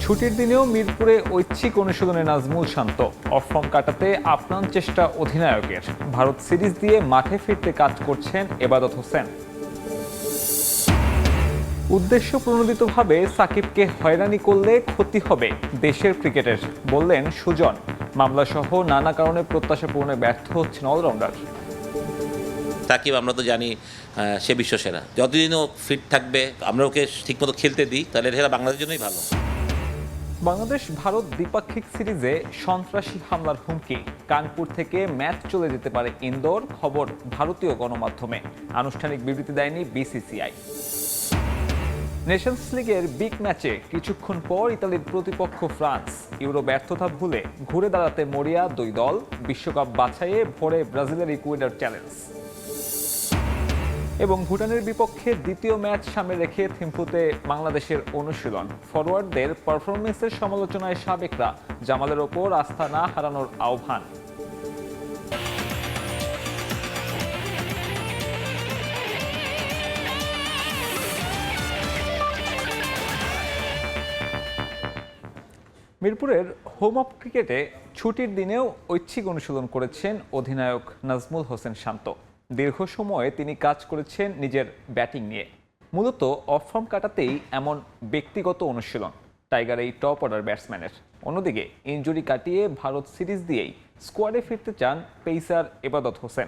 ছুটির দিনেও মিরপুরে ঐচ্ছিক অনুশীলনে নাজমুল শান্ত। অফ ফর্ম কাটাতে আপ্রাণ চেষ্টা অধিনায়কের। ভারত সিরিজ দিয়ে মাঠে ফিরতে কাজ করছেন এবাদত হোসেন। উদ্দেশ্য প্রণোদিতভাবে সাকিবকে হয়রানি করলে ক্ষতি হবে দেশের ক্রিকেটের, বললেন সুজন। মামলাসহ নানা কারণে প্রত্যাশা পূরণে ব্যর্থ হচ্ছেন অলরাউন্ডার। সাকিব আমরা তো জানি সে বিশ্বসেরা, যতদিন ও ফিট থাকবে আমরা ওকে ঠিকমতো খেলতে দিই তাহলে এটা বাংলাদেশের জন্যই ভালো। বাংলাদেশ ভারত দ্বিপাক্ষিক সিরিজে সন্ত্রাসী হামলার হুমকি। কানপুর থেকে ম্যাচ চলে যেতে পারে ইন্দোর, খবর ভারতীয় গণমাধ্যমে। আনুষ্ঠানিক বিবৃতি দেয়নি বিসিসিআই। নেশনস লিগের বিগ ম্যাচে কিছুক্ষণ পর ইতালির প্রতিপক্ষ ফ্রান্স। ইউরো ব্যর্থতা ভুলে ঘুরে দাঁড়াতে মরিয়া দুই দল। বিশ্বকাপ বাছাইয়ে ভোরে ব্রাজিলের ইকুয়েডর চ্যালেঞ্জ। এবং ভুটানের বিপক্ষে দ্বিতীয় ম্যাচ সামনে রেখে থিম্পুতে বাংলাদেশের অনুশীলন। ফরওয়ার্ডদের পারফরমেন্সের সমালোচনায় সাবেকরা জামালের ওপর আস্থা না হারানোর আহ্বান। মিরপুরের হোম অফ ক্রিকেটে ছুটির দিনেও ঐচ্ছিক অনুশীলন করেছেন অধিনায়ক নাজমুল হোসেন শান্ত। দীর্ঘ সময়ে তিনি কাজ করেছেন নিজের ব্যাটিং নিয়ে। মূলত অফ ফর্ম কাটাতেই এমন ব্যক্তিগত অনুশীলন টাইগার এই টপ অর্ডার ব্যাটসম্যানের। অন্যদিকে ইনজুরি কাটিয়ে ভারত সিরিজ দিয়েই স্কোয়াডে ফিরতে চান পেসার এবাদত হোসেন।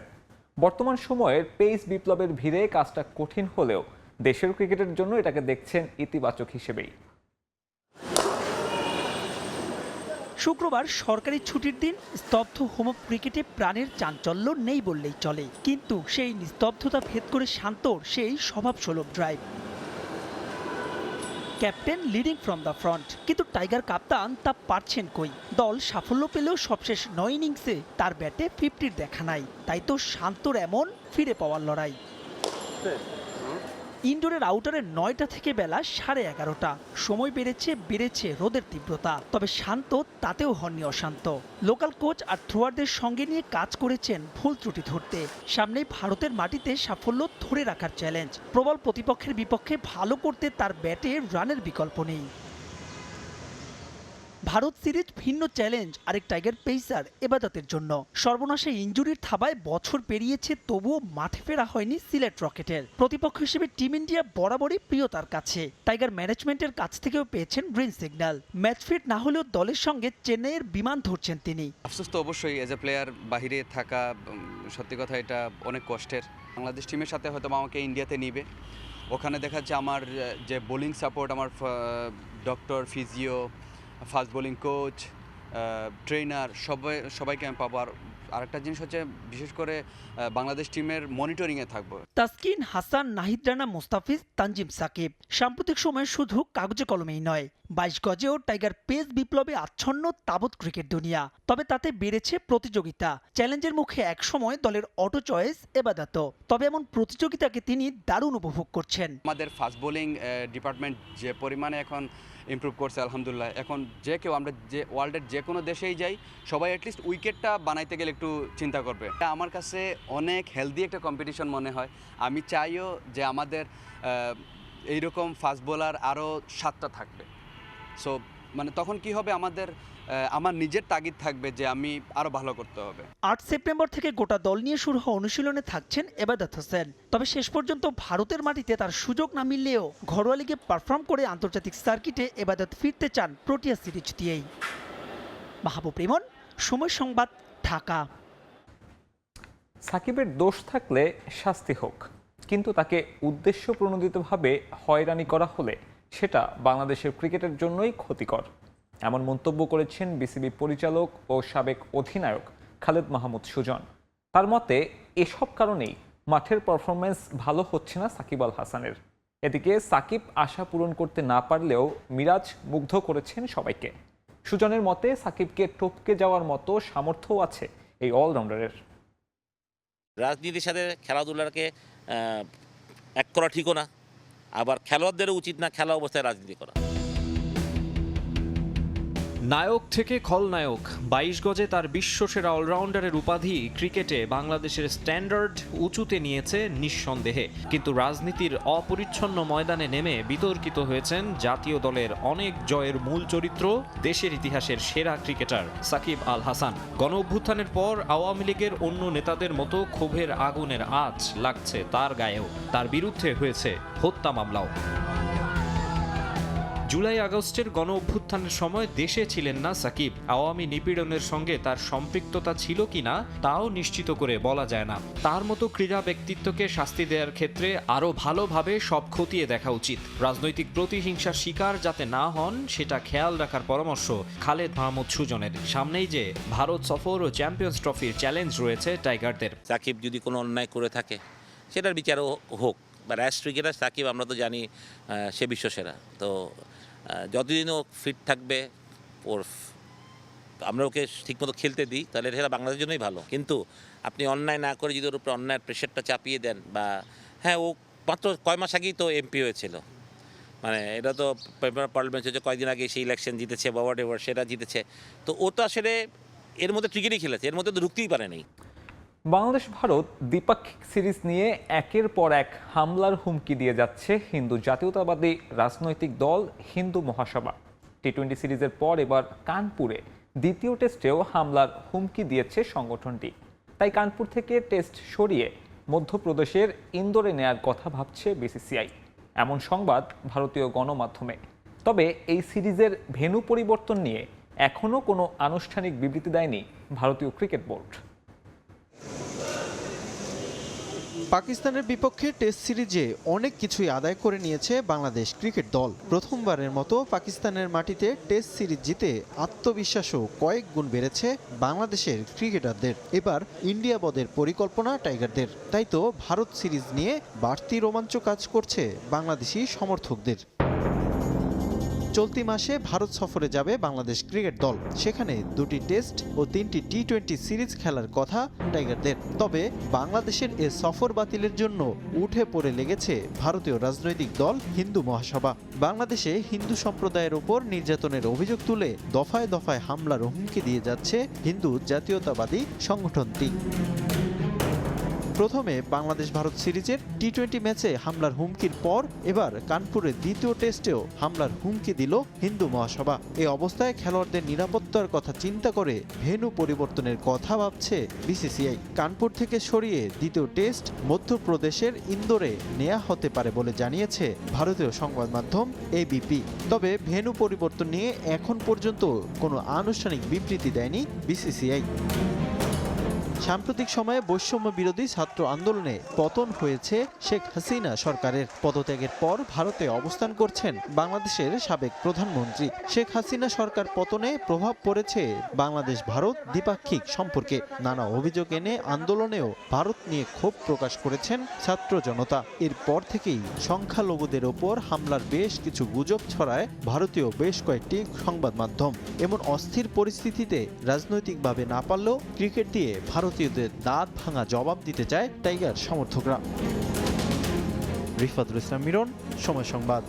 বর্তমান সময়ের পেস বিপ্লবের ভিড়ে কাজটা কঠিন হলেও দেশের ক্রিকেটের জন্য এটাকে দেখছেন ইতিবাচক হিসেবেই। শুক্রবার সরকারি ছুটির দিন, স্তব্ধ হোম অফ ক্রিকেটে প্রাণের চাঞ্চল্য নেই বললেই চলে। কিন্তু সেই নিস্তব্ধতা ভেদ করে শান্তর সেই স্বভাবসুলভ drive. Captain leading from the front, কিন্তু টাইগার কাপ্তান তা পারছেন কই। দল সাফল্য পেলেও সবশেষ 9 ইনিংসে তার ব্যাটে 50-র দেখা নাই। তাই তো শান্তর এমন ফিরে পাওয়ার লড়াই। ইনডোরের আউটারে 9টা থেকে বেলা 11:30। সময় বেড়েছে রোদের তীব্রতা। তবে শান্ত তাতেও হননি অশান্ত। লোকাল কোচ আর থ্রোয়ারদের সঙ্গে নিয়ে কাজ করেছেন ভুল ত্রুটি ধরতে। সামনেই ভারতের মাটিতে সাফল্য ধরে রাখার চ্যালেঞ্জ। প্রবল প্রতিপক্ষের বিপক্ষে ভালো করতে তার ব্যাটে রানের বিকল্প নেই। ভারত সিরিজ ভিন্ন চ্যালেঞ্জ আরেক টাইগার পেসার এবাদতের জন্য। সর্বনাশে ইনজুরির থাবায় বছর পেরিয়েছে, তবুও মাঠে ফেরা হয়নি সিলেট রকেটের। প্রতিপক্ষ হিসেবে টিম ইন্ডিয়া বরাবরই প্রিয় তার কাছে। টাইগার ম্যানেজমেন্টের কাছ থেকেও পেয়েছেন গ্রিন সিগন্যাল। ম্যাচ ফিট না হলেও দলের সঙ্গে চেন্নাইয়ের বিমান ধরছেন তিনি। আফসোস তো অবশ্যই, এজ এ প্লেয়ার বাহিরে থাকা সত্যি কথা এটা অনেক কষ্টের। বাংলাদেশ টিমের সাথে হয়তো আমাকে ইন্ডিয়াতে নিবে, ওখানে দেখা যাচ্ছে আমার যে বোলিং সাপোর্ট, আমার doctor, physio, fast bowling coach, trainer সবাইকে আমি পাবো। আর আরেকটা জিনিস হচ্ছে বিশেষ করে বাংলাদেশ টিমের মনিটরিংয়ে থাকবো। তাসকিন, হাসান, নাহিদ রানা, মুস্তাফিজ, তানজিম সাকিব সাম্প্রতিক সময়ে শুধু কাগজে কলমেই নয়, 22 গজেও টাইগার পেস বিপ্লবে আচ্ছন্ন তাবৎ ক্রিকেট দুনিয়া। তবে তাতে বেড়েছে প্রতিযোগিতা। চ্যালেঞ্জের মুখে একসময় দলের অটো চয়েস এবাদত। তবে এমন প্রতিযোগিতাকে তিনি দারুণ উপভোগ করছেন। আমাদের ফাস্ট বোলিং ডিপার্টমেন্ট যে পরিমাণে এখন ইমপ্রুভ করছে আলহামদুলিল্লাহ। এখন যে কেউ আমরা যে ওয়ার্ল্ডের যে কোনো দেশেই যাই, সবাই অ্যাটলিস্ট উইকেটটা বানাইতে গেলে একটু চিন্তা করবে। এটা আমার কাছে অনেক হেলদি একটা কম্পিটিশন মনে হয়। আমি চাইও যে আমাদের এইরকম ফাস্ট বোলার আরও 7টা থাকবে। সো মানে তখন কি হবে, আমার নিজের তাগিদ থাকবে যে আমি আরও ভালো করতে হবে। 8 সেপ্টেম্বর থেকে গোটা দল নিয়ে শুরু হওয়া অনুশীলনে থাকছেন এবাদত হোসেন। তবে শেষ পর্যন্ত ভারতের মাটিতে তার সুযোগ না মিললেও ঘরোয়া লিগে পারফর্ম করে আন্তর্জাতিক সার্কিটে এবাদত ফিরতে চান প্রোটিয়া সিরিজ দিয়েই। মাহবুব রিমন, সময় সংবাদ, ঢাকা। সাকিবের দোষ থাকলে শাস্তি হোক, কিন্তু তাকে উদ্দেশ্য প্রণোদিতভাবে হয়রানি করা হলে সেটা বাংলাদেশের ক্রিকেটের জন্যই ক্ষতিকর। এমন মন্তব্য করেছেন বিসিবি পরিচালক ও সাবেক অধিনায়ক খালেদ মাহমুদ সুজন। তার মতে এসব কারণেই মাঠের পারফরমেন্স ভালো হচ্ছে না সাকিব আল হাসানের। এদিকে সাকিব আশা পূরণ করতে না পারলেও মিরাজ মুগ্ধ করেছেন সবাইকে। সুজনের মতে সাকিবকে টপকে যাওয়ার মতো সামর্থ্যও আছে এই অলরাউন্ডারের। রাজনীতির সাথে খেলাধুলাকে এক করা ঠিকও না, আবার খেলোয়াড়দেরও উচিত না খেলা অবস্থায় রাজনীতি করা। নায়ক থেকে খলনায়ক 22 গজে তার বিশ্বসেরা অলরাউন্ডারের উপাধি ক্রিকেটে বাংলাদেশের স্ট্যান্ডার্ড উঁচুতে নিয়েছে নিঃসন্দেহে, কিন্তু রাজনীতির অপরিচ্ছন্ন ময়দানে নেমে বিতর্কিত হয়েছেন জাতীয় দলের অনেক জয়ের মূল চরিত্র, দেশের ইতিহাসের সেরা ক্রিকেটার সাকিব আল হাসান। গণ অভ্যুত্থানের পর আওয়ামী লীগের অন্য নেতাদের মতো ক্ষোভের আগুনের আঁচ লাগছে তার গায়েও। তার বিরুদ্ধে হয়েছে হত্যা মামলাও। জুলাই আগস্টের গণ অভ্যুত্থানের সময় দেশে ছিলেন না সাকিব। আওয়ামী নিপীড়নের সঙ্গে তার সম্পৃক্ততা ছিল কিনা তাও নিশ্চিত করে বলা যায় না। তার মতো ক্রীড়া ব্যক্তিত্বকে শাস্তি দেওয়ার ক্ষেত্রে আরও ভালোভাবে সব খতিয়ে দেখা উচিত। রাজনৈতিক প্রতিহিংসার শিকার যাতে না হন সেটা খেয়াল রাখার পরামর্শ খালেদ মাহমুদ সুজনের। সামনেই যে ভারত সফর ও চ্যাম্পিয়ন্স ট্রফির চ্যালেঞ্জ রয়েছে টাইগারদের। সাকিব যদি কোনো অন্যায় করে থাকে সেটার বিচারও হোক, বা র্যাশ ক্রিকেটার সাকিব আমরা তো জানি সে বিশ্বসেরা। তো যতদিন ও ফিট থাকবে, ওর আমরা ওকে ঠিকমতো খেলতে দিই, তাহলে সেটা বাংলাদেশের জন্যই ভালো। কিন্তু আপনি অন্যায় না করে যদি ওর উপরে অন্যায়ের প্রেশারটা চাপিয়ে দেন, বা হ্যাঁ, ও মাত্র কয় মাস আগেই তো এমপি হয়েছিল, মানে এটা তো পার্লামেন্ট হচ্ছে কয়েকদিন আগে সেই ইলেকশন জিতেছে বা হোয়াট এভার সেটা জিতেছে। তো ও তো আসলে এর মধ্যে ক্রিকেটই খেলেছে, এর মধ্যে তো ঢুকতেই পারে নাই। বাংলাদেশ ভারত দ্বিপাক্ষিক সিরিজ নিয়ে একের পর এক হামলার হুমকি দিয়ে যাচ্ছে হিন্দু জাতীয়তাবাদী রাজনৈতিক দল হিন্দু মহাসভা। টি-20 সিরিজের পর এবার কানপুরে দ্বিতীয় টেস্টেও হামলার হুমকি দিয়েছে সংগঠনটি। তাই কানপুর থেকে টেস্ট সরিয়ে মধ্যপ্রদেশের ইন্দোরে নেয়ার কথা ভাবছে বিসিসিআই, এমন সংবাদ ভারতীয় গণমাধ্যমে। তবে এই সিরিজের ভেন্যু পরিবর্তন নিয়ে এখনও কোনো আনুষ্ঠানিক বিবৃতি দেয়নি ভারতীয় ক্রিকেট বোর্ড। পাকিস্তানের বিপক্ষে টেস্ট সিরিজে অনেক কিছুই আদায় করে নিয়েছে বাংলাদেশ ক্রিকেট দল। প্রথমবারের মতো পাকিস্তানের মাটিতে টেস্ট সিরিজ জিতে আত্মবিশ্বাসও কয়েক গুণ বেড়েছে বাংলাদেশের ক্রিকেটারদের। এবার ইন্ডিয়া বদের পরিকল্পনা টাইগারদের। তাই তো ভারত সিরিজ নিয়ে বাড়তি রোমাঞ্চ কাজ করছে বাংলাদেশি সমর্থকদের। চলতি মাসে ভারত সফরে যাবে বাংলাদেশ ক্রিকেট দল। সেখানে 2টি টেস্ট ও 3টি টি-20 সিরিজ খেলার কথা টাইগারদের। তবে বাংলাদেশের এ সফর বাতিলের জন্য উঠে পড়ে লেগেছে ভারতীয় রাজনৈতিক দল হিন্দু মহাসভা। বাংলাদেশে হিন্দু সম্প্রদায়ের ওপর নির্যাতনের অভিযোগ তুলে দফায় দফায় হামলার হুমকি দিয়ে যাচ্ছে হিন্দু জাতীয়তাবাদী সংগঠনটি। প্রথমে বাংলাদেশ ভারত সিরিজের টি-20 ম্যাচে হামলার হুমকির পর এবার কানপুরের দ্বিতীয় টেস্টেও হামলার হুমকি দিল হিন্দু মহাসভা। এই অবস্থায় খেলোয়াড়দের নিরাপত্তার কথা চিন্তা করে ভেন্যু পরিবর্তনের কথা ভাবছে বিসিসিআই। কানপুর থেকে সরিয়ে দ্বিতীয় টেস্ট মধ্যপ্রদেশের ইন্দোরে নেওয়া হতে পারে বলে জানিয়েছে ভারতীয় সংবাদ মাধ্যম এবিপি। তবে ভেন্যু পরিবর্তন নিয়ে এখন পর্যন্ত কোনো আনুষ্ঠানিক বিবৃতি দেয়নি বিসিসিআই। সাম্প্রতিক সময়ে বৈষম্য বিরোধী ছাত্র আন্দোলনে পতন হয়েছে শেখ হাসিনা সরকারের। পদত্যাগের পর ভারতে অবস্থান করছেন বাংলাদেশের সাবেক প্রধানমন্ত্রী। শেখ হাসিনা সরকার পতনে প্রভাব পড়েছে বাংলাদেশ ভারত দ্বিপাক্ষিক সম্পর্কে। নানা অভিযোগ এনে আন্দোলনেও ভারত নিয়ে ক্ষোভ প্রকাশ করেছেন ছাত্র জনতা। এরপর থেকেই সংখ্যালঘুদের ওপর হামলার বেশ কিছু গুজব ছড়ায় ভারতীয় বেশ কয়েকটি সংবাদ মাধ্যম। এমন অস্থির পরিস্থিতিতে রাজনৈতিকভাবে না পারলেও ক্রিকেট দিয়ে ভারতীয়দের দাঁত ভাঙা জবাব দিতে চায় টাইগার সমর্থকরা। রিফাতুল ইসলাম মিরন, সময় সংবাদ।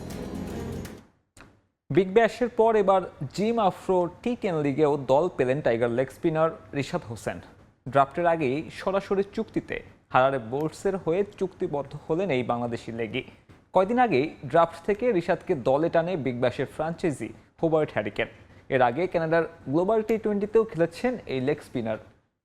বিগ ব্যাশের পর এবার জিম আফ্রো টি10 লিগেও দল পেলেন tiger leg spinner Rishad Hossain. ড্রাফটের আগেই সরাসরি চুক্তিতে হারারে বোল্টসের হয়ে চুক্তিবদ্ধ হলেন এই বাংলাদেশি লেগি। কয়দিন আগেই ড্রাফট থেকে রিশাদকে দলে টানে বিগ ব্যাশের ফ্রাঞ্চাইজি হোবার্ট হ্যারিকেন। এর আগে কানাডার গ্লোবাল টি-20তেও খেলেছেন এই লেগ স্পিনার,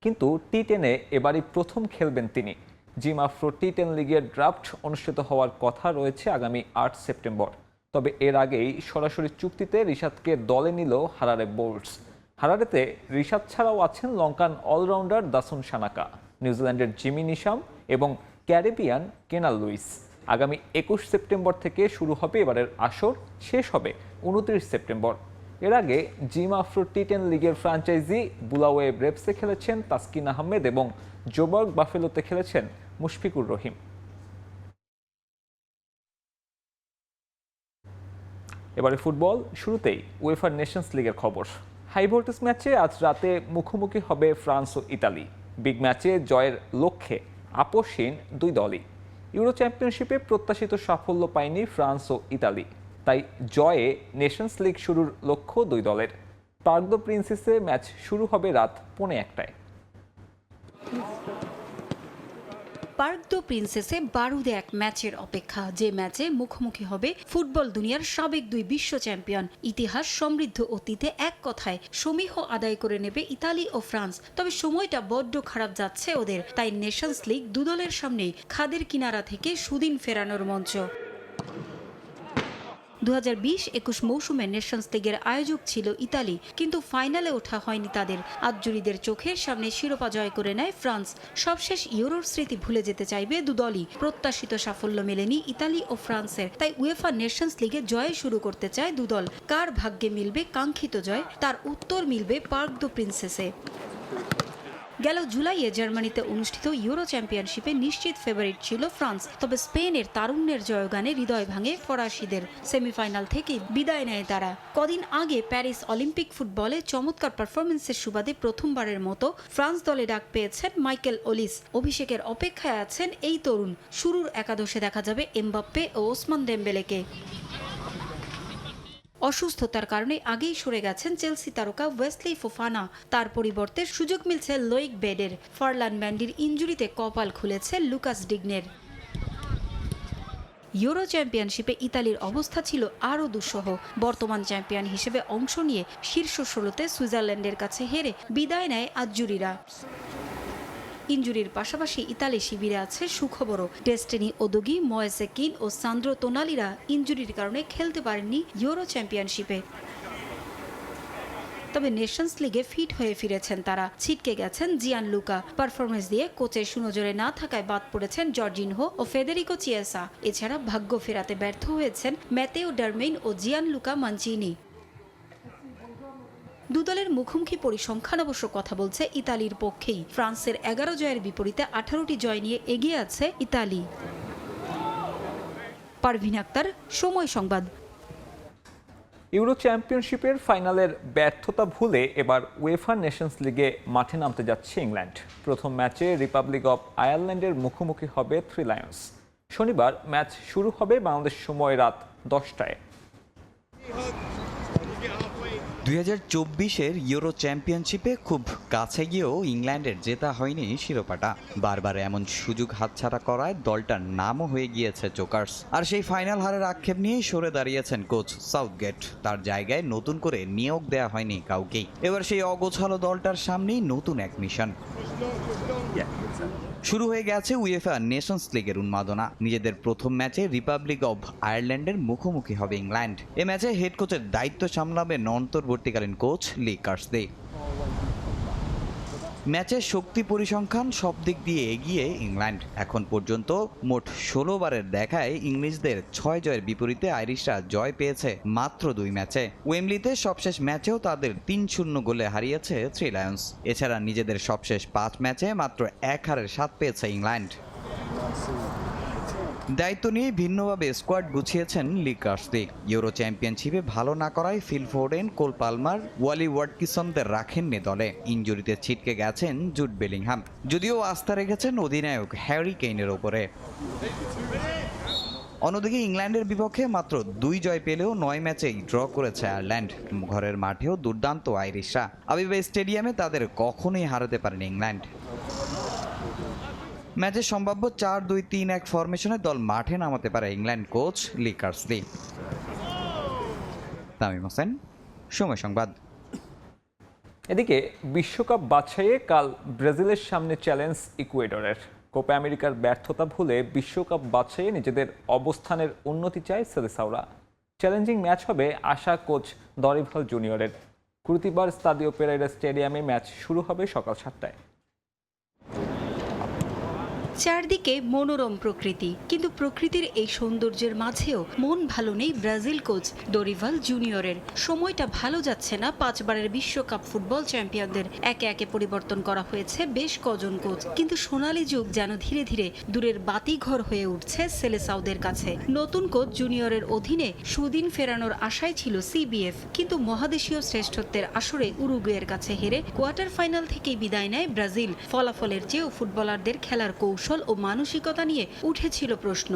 কিন্তু টি10-এ এবারই প্রথম খেলবেন তিনি। জিম আফ্রো টি10 লিগের ড্রাফট অনুষ্ঠিত হওয়ার কথা রয়েছে আগামী 8 সেপ্টেম্বর। তবে এর আগেই সরাসরি চুক্তিতে রিশাদকে দলে নিল হারারে বোল্টস। হারারেতে রিশাদ ছাড়াও আছেন লঙ্কান অলরাউন্ডার দাসুন সানাকা, নিউজিল্যান্ডের জিমি নিশাম এবং ক্যারিবিয়ান কেনাল লুইস। আগামী 21 সেপ্টেম্বর থেকে শুরু হবে এবারের আসর, শেষ হবে 29 সেপ্টেম্বর। এর আগে জিম আফ্রো টি10 লিগের ফ্রাঞ্চাইজি বুলাওয়ে ব্রেভসে খেলেছেন তাসকিন আহমেদ এবং জোবার্গ বাফেলোতে খেলেছেন মুশফিকুর রহিম। এবারে ফুটবল, শুরুতেই উয়েফা নেশনস লিগের খবর। হাই ভোল্টেজ ম্যাচে আজ রাতে মুখোমুখি হবে ফ্রান্স ও ইতালি। বিগ ম্যাচে জয়ের লক্ষ্যে আপোষহীন দুই দলই। ইউরো চ্যাম্পিয়নশিপে প্রত্যাশিত সাফল্য পায়নি ফ্রান্স ও ইতালি, তাই জয়ে নেশনস লিগ শুরুর লক্ষ্য দুই দলের। পার্ক দ্য প্রিন্সেসে ম্যাচ শুরু হবে রাত 1:45টায়। পার্ক দ্য প্রিন্সেসে বারুদে এক ম্যাচের অপেক্ষা, যে ম্যাচে মুখোমুখি হবে ফুটবল দুনিয়ার সাবেক 2 বিশ্ব চ্যাম্পিয়ন। ইতিহাস সমৃদ্ধ অতীতে এক কথায় সমীহ আদায় করে নেবে ইতালি ও ফ্রান্স। তবে সময়টা বড্ড খারাপ যাচ্ছে ওদের, তাই নেশনস লিগ দু দলের সামনেই খাদের কিনারা থেকে সুদিন ফেরানোর মঞ্চ। 2020-21 মৌসুমে নেশনস লিগের আয়োজক ছিল ইতালি, কিন্তু ফাইনালে ওঠা হয়নি তাদের। আজজুরিদের চোখের সামনে শিরোপা জয় করে নেয় ফ্রান্স। সবশেষ ইউরোর স্মৃতি ভুলে যেতে চাইবে দুদলই। প্রত্যাশিত সাফল্য মেলেনি ইতালি ও ফ্রান্সের, তাই উয়েফা নেশনস লিগে জয়ে শুরু করতে চায় দুদল। কার ভাগ্যে মিলবে কাঙ্ক্ষিত জয়, তার উত্তর মিলবে পার্ক দ্য প্রিন্সেসে। গেল জুলাইয়ে জার্মানিতে অনুষ্ঠিত ইউরো চ্যাম্পিয়নশিপে নিশ্চিত ফেভারিট ছিল ফ্রান্স, তবে স্পেনের তারুণ্যের জয়গানে হৃদয় ভাঙে ফরাসিদের। সেমিফাইনাল থেকে বিদায় নেয় তারা। কদিন আগে প্যারিস অলিম্পিক ফুটবলে চমৎকার পারফরমেন্সের সুবাদে প্রথমবারের মতো ফ্রান্স দলে ডাক পেয়েছেন মাইকেল ওলিস। অভিষেকের অপেক্ষায় আছেন এই তরুণ। শুরুর একাদশে দেখা যাবে এমবাপ্পে ও ওসমান দেমবেলেকে। অসুস্থতার কারণে আগেই সরে গেছেন চেলসি তারকা ওয়েসলি ফোফানা। তার পরিবর্তে সুযোগ মিলছে লোইক বেডের। ফারলান ম্যান্ডির ইনজুরিতে কপাল খুলেছে লুকাস ডিগনের। ইউরো চ্যাম্পিয়নশিপে ইতালির অবস্থা ছিল আরও দুঃসহ। বর্তমান চ্যাম্পিয়ন হিসেবে অংশ নিয়ে শীর্ষ 16তে সুইজারল্যান্ডের কাছে হেরে বিদায় নেয় আজজুরিরা। ইনজুরির পাশাপাশি ইতালি শিবিরে আছে সুখবরও। ডেস্টিনি ওদোগি, ময়েসে কিন ও সান্দ্রো তোনালিরা ইনজুরির কারণে খেলতে পারেননি ইউরো চ্যাম্পিয়নশিপে। তবে নেশনস লিগে ফিট হয়ে ফিরেছেন তারা। ছিটকে গেছেন জিয়ান লুকা। পারফরমেন্স দিয়ে কোচের সুনজরে না থাকায় বাদ পড়েছেন জর্জিনহো ও ফেদেরিকো চিয়েসা। এছাড়া ভাগ্য ফেরাতে ব্যর্থ হয়েছেন ম্যাতেও ডারমেইন ও জিয়ান লুকা মানচিনি। দুদলের মুখোমুখি পরিসংখ্যান অবশ্য কথা বলছে ইতালির পক্ষেই। ফ্রান্সের 11 জয়ের বিপরীতে 18টি জয় নিয়ে এগিয়ে আছে ইতালি। পারভিন আক্তার, সময় সংবাদ। ইউরো চ্যাম্পিয়নশিপের ফাইনালের ব্যর্থতা ভুলে এবার উয়েফা নেশনস লিগে মাঠে নামতে যাচ্ছে ইংল্যান্ড। প্রথম ম্যাচে রিপাবলিক অব আয়ারল্যান্ডের মুখোমুখি হবে থ্রি লায়ন্স। শনিবার ম্যাচ শুরু হবে বাংলাদেশ সময় রাত 10টায়। 2024-এর ইউরো চ্যাম্পিয়নশিপে খুব কাছে গিয়েও ইংল্যান্ডের জেতা হয়নি শিরোপাটা। বারবার এমন সুযোগ হাতছাড়া করায় দলটার নামও হয়ে গিয়েছে জোকার্স। আর সেই ফাইনাল হারের আক্ষেপ নিয়েই সরে দাঁড়িয়েছেন কোচ সাউথগেট। তার জায়গায় নতুন করে নিয়োগ দেয়া হয়নি কাউকেই। এবার সেই অগোছালো দলটার সামনেই নতুন এক মিশন। শুরু হয়ে গেছে উয়েফা নেশনস লিগের উন্মাদনা। নিজেদের প্রথম ম্যাচে রিপাবলিক অব আয়ারল্যান্ডের মুখোমুখি হবে ইংল্যান্ড। এ ম্যাচে হেড কোচের দায়িত্ব সামলাবেন অন্তর্বর্তীকালীন কোচ লি কার্সডে। ম্যাচের শক্তি পরিসংখ্যান সব দিক দিয়ে এগিয়ে ইংল্যান্ড। এখন পর্যন্ত মোট 16 বারের দেখায় ইংলিশদের 6 জয়ের বিপরীতে আইরিশরা জয় পেয়েছে মাত্র 2 ম্যাচে। ওয়েমলিতে সবশেষ ম্যাচেও তাদের 3-0 গোলে হারিয়েছে থ্রি লায়ন্স। এছাড়া নিজেদের সবশেষ 5 ম্যাচে মাত্র 1 হারের স্বাদ পেয়েছে ইংল্যান্ড। দায়িত্ব নিয়ে ভিন্নভাবে স্কোয়াড গুছিয়েছেন লি কার্সডে। ইউরো চ্যাম্পিয়নশিপে ভালো না করায় ফিল ফোর্ডেন, কোল পালমার, ওয়ালি ওয়াটকিসনদের রাখেননি দলে। ইনজুরিতে ছিটকে গেছেন জুড বেলিংহাম। যদিও আস্থা রেখেছেন অধিনায়ক হ্যারি কেইনের ওপরে। অন্যদিকে ইংল্যান্ডের বিপক্ষে মাত্র 2 জয় পেলেও 9 ম্যাচেই ড্র করেছে আয়ারল্যান্ড। ঘরের মাঠেও দুর্দান্ত আইরিশরা। আবিবা স্টেডিয়ামে তাদের কখনোই হারাতে পারেনি ইংল্যান্ড। ম্যাচের সম্ভাব্য 4-2-3-1 ফরমেশনে দল মাঠে নামাতে পারে ইংল্যান্ড কোচ লি কার্সডে। তামিম হোসেন, সময় সংবাদ। এদিকে বিশ্বকাপ বাছাইয়ে কাল ব্রাজিলের সামনে চ্যালেঞ্জ ইকুয়েডরের। কোপা আমেরিকার ব্যর্থতা ভুলে বিশ্বকাপ বাছাইয়ে নিজেদের অবস্থানের উন্নতি চায় সেলেসাওরা। চ্যালেঞ্জিং ম্যাচ হবে আশা কোচ দরিভাল জুনিয়রের। কুর্তিবার স্তাদিও পেরেইরা স্টেডিয়ামে ম্যাচ শুরু হবে সকাল 7টায়। চারদিকে মনোরম প্রকৃতি, কিন্তু প্রকৃতির এই সৌন্দর্যের মাঝেও মন ভালো নেই ব্রাজিল কোচ দরিভাল জুনিয়রের। সময়টা ভালো যাচ্ছে না 5 বারের বিশ্বকাপ ফুটবল চ্যাম্পিয়নদের। একে একে পরিবর্তন করা হয়েছে বেশ কজন কোচ, কিন্তু সোনালী যুগ যেন ধীরে ধীরে দূরের বাতিঘর হয়ে উঠছে সেলেসাওদের কাছে। নতুন কোচ জুনিয়রের অধীনে সুদিন ফেরানোর আশায় ছিল সিবিএফ, কিন্তু মহাদেশীয় শ্রেষ্ঠত্বের আসরে উরুগুয়ের কাছে হেরে কোয়ার্টার ফাইনাল থেকেই বিদায় নেয় ব্রাজিল। ফলাফলের চেয়েও ফুটবলারদের খেলার কৌশল ও মানসিকতা নিয়ে উঠেছিল প্রশ্ন।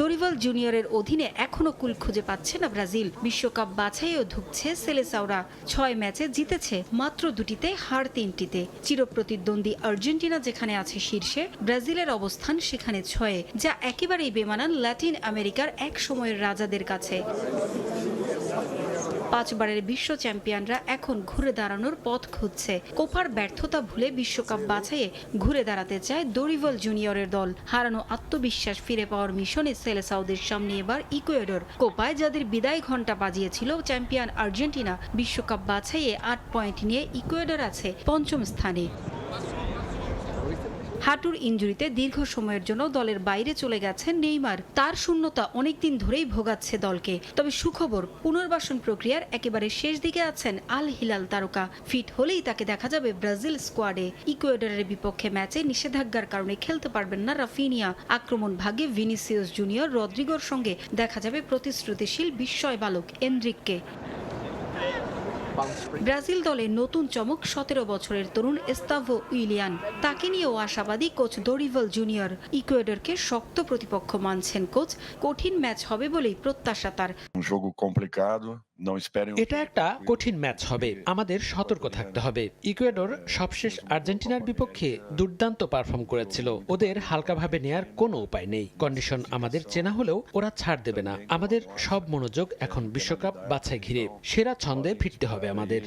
দরিভাল জুনিয়রের অধীনে এখনো কুল খুঁজে পাচ্ছে না ব্রাজিল। বিশ্বকাপ বাছাইও ধুঁকছে সেলেসাওরা। 6 ম্যাচে জিতেছে মাত্র 2টিতে, হার 3টিতে। চিরপ্রতিদ্বন্দ্বী আর্জেন্টিনা যেখানে আছে শীর্ষে, ব্রাজিলের অবস্থান সেখানে 6-এ, যা একেবারেই বেমানান ল্যাটিন আমেরিকার এক সময়ের রাজাদের কাছে। 5 বারের বিশ্ব চ্যাম্পিয়নরা এখন ঘুরে দাঁড়ানোর পথ খুঁজছে। কোপার ব্যর্থতা ভুলে বিশ্বকাপ বাছাইয়ে ঘুরে দাঁড়াতে চায় দরিভাল জুনিয়রের দল। হারানো আত্মবিশ্বাস ফিরে পাওয়ার মিশনে সেলেসাওদের সামনে এবার ইকুয়েডর। কোপায় যাদের বিদায় ঘণ্টা বাজিয়েছিল চ্যাম্পিয়ন আর্জেন্টিনা, বিশ্বকাপ বাছাইয়ে 8 পয়েন্ট নিয়ে ইকুয়েডর আছে 5ম স্থানে। হাঁটুর ইনজুরিতে দীর্ঘ সময়ের জন্য দলের বাইরে চলে গেছেন নেইমার। তার শূন্যতা অনেকদিন ধরেই ভোগাচ্ছে দলকে। তবে সুখবর, পুনর্বাসন প্রক্রিয়ার একেবারে শেষ দিকে আছেন আল হিলাল তারকা। ফিট হলেই তাকে দেখা যাবে ব্রাজিল স্কোয়াডে। ইকুয়েডরের বিপক্ষে ম্যাচে নিষেধাজ্ঞার কারণে খেলতে পারবেন না রাফিনিয়া। আক্রমণ ভাগে ভিনিসিয়াস জুনিয়র রদ্রিগোর সঙ্গে দেখা যাবে প্রতিশ্রুতিশীল বিস্ময় বালক এনরিককে। ব্রাজিল দলে নতুন চমক 17 বছরের তরুণ এস্তাভো উইলিয়ান। তাকে নিয়েও আশাবাদী কোচ দরিভাল জুনিয়র। ইকুয়েডরকে শক্ত প্রতিপক্ষ মানছেন কোচ। কঠিন ম্যাচ হবে বলেই প্রত্যাশা তার। এটা একটা কঠিন ম্যাচ হবে, আমাদের সতর্ক থাকতে হবে। ইকুয়েডর সবশেষ আর্জেন্টিনার বিপক্ষে দুর্দান্ত পারফর্ম করেছিল, ওদের হালকাভাবে নেয়ার কোনো উপায় নেই। কন্ডিশন আমাদের চেনা হলেও ওরা ছাড় দেবে না। আমাদের সব মনোযোগ এখন বিশ্বকাপ বাছাই ঘিরে। সেরা ছন্দে ফিরতে হবে আমাদের।